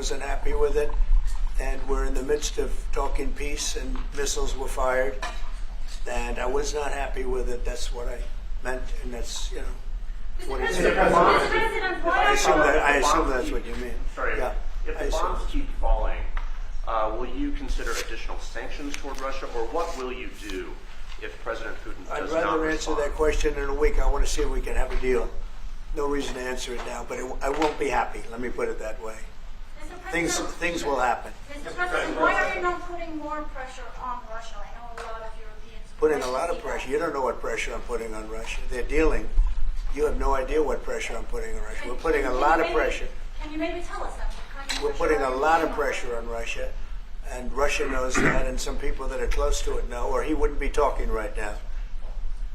wasn't happy with it. And we're in the midst of talking peace, and missiles were fired. And I was not happy with it. That's what I meant, and that's, what it said. I assume that's what you mean. Sorry. Yeah. If the bombs keep falling, will you consider additional sanctions toward Russia, or what will you do if President Putin does not I'd rather respond? answer that question in a week. I want to see if we can have a deal. No reason to answer it now, but I won't be happy. Let me put it that way. Things will happen. Mr. President, why are you not putting more pressure on Russia? I know a lot of Europeans. Putting a lot of pressure. You don't know what pressure I'm putting on Russia. They're dealing. You have no idea what pressure I'm putting on Russia. We're putting a lot of pressure. Can you maybe tell us that? We're putting a lot of pressure on Russia, and Russia knows that, and some people that are close to it know, or he wouldn't be talking right now.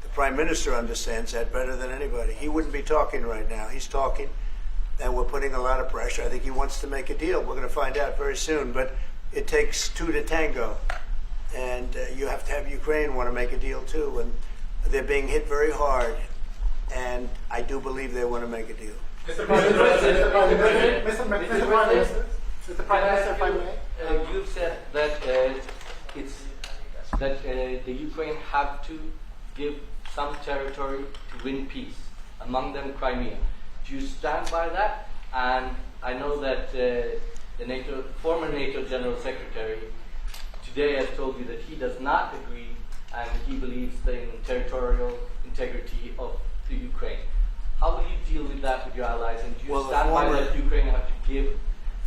The Prime Minister understands that better than anybody. He wouldn't be talking right now. He's talking, and we're putting a lot of pressure. I think he wants to make a deal. We're going to find out very soon, but it takes two to tango, and you have to have Ukraine want to make a deal too, and they're being hit very hard, and I do believe they want to make a deal. Mr. President, Mr. Prime Minister, if I may. You've said that the Ukraine have to give some territory to win peace, among them Crimea. Do you stand by that? And I know that the former NATO General Secretary today has told you that he does not agree, and he believes in territorial integrity of the Ukraine. How will you deal with that with your allies? And do you stand by that Ukraine have to give?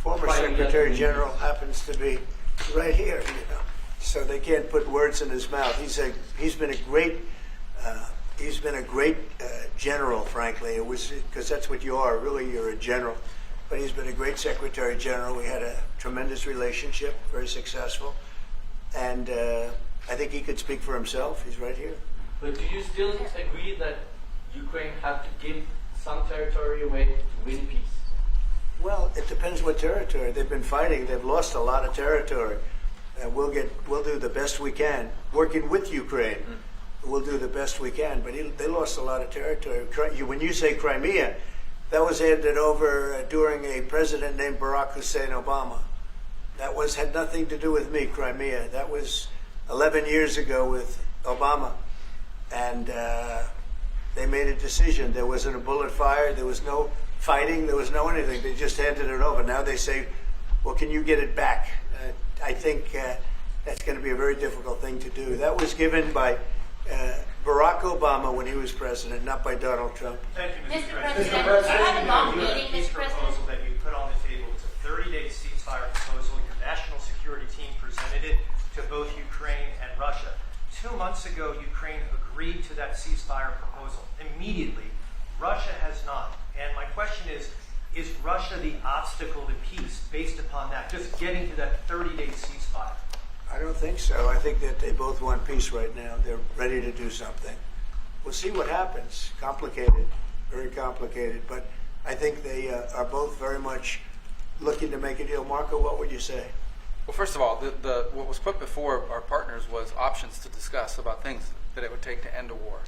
Former Secretary General happens to be right here, so they can't put words in his mouth. He's been a great general, frankly. It was because that's what you are. Really, you're a general. But he's been a great Secretary General. We had a tremendous relationship, very successful, and I think he could speak for himself. He's right here. But do you still agree that Ukraine have to give some territory away to win peace? Well, it depends what territory. They've been fighting. They've lost a lot of territory. We'll do the best we can. Working with Ukraine, we'll do the best we can. But they lost a lot of territory. When you say Crimea, that was handed over during a president named Barack Hussein Obama. That had nothing to do with me, Crimea. That was 11 years ago with Obama. And they made a decision. There wasn't a bullet fired. There was no fighting. There was no anything. They just handed it over. Now they say, well, can you get it back? I think that's going to be a very difficult thing to do. That was given by Barack Obama when he was president, not by Donald Trump. Thank you, Mr. President. You had a long meeting, Mr. President. proposal that you put on the table was a 30-day ceasefire proposal. Your national security team presented it to both Ukraine and Russia. 2 months ago, Ukraine agreed to that ceasefire proposal. Immediately, Russia has not. And my question is Russia the obstacle to peace based upon that, just getting to that 30-day ceasefire? I don't think so. I think that they both want peace right now. They're ready to do something. We'll see what happens. Complicated, very complicated. But I think they are both very much looking to make a deal. Marco, what would you say? Well, first of all, what was put before our partners was options to discuss about things that it would take to end a war.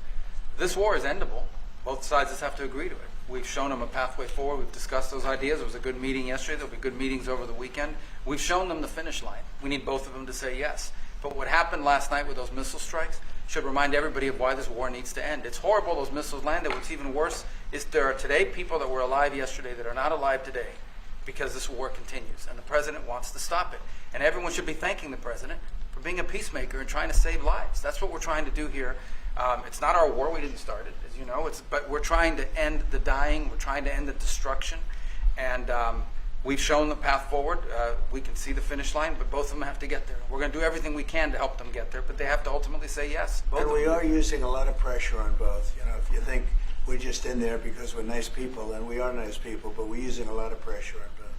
This war is endable. Both sides just have to agree to it. We've shown them a pathway forward. We've discussed those ideas. It was a good meeting yesterday. There'll be good meetings over the weekend. We've shown them the finish line. We need both of them to say yes. But what happened last night with those missile strikes should remind everybody of why this war needs to end. It's horrible those missiles landed. What's even worse is there are today people that were alive yesterday that are not alive today because this war continues, and the president wants to stop it. And everyone should be thanking the president for being a peacemaker and trying to save lives. That's what we're trying to do here. It's not our war. We didn't start it, as you know. But we're trying to end the dying. We're trying to end the destruction. And we've shown the path forward. We can see the finish line, but both of them have to get there. We're going to do everything we can to help them get there, but they have to ultimately say yes. And we are using a lot of pressure on both. If you think we're just in there because we're nice people, and we are nice people, but we're using a lot of pressure on both.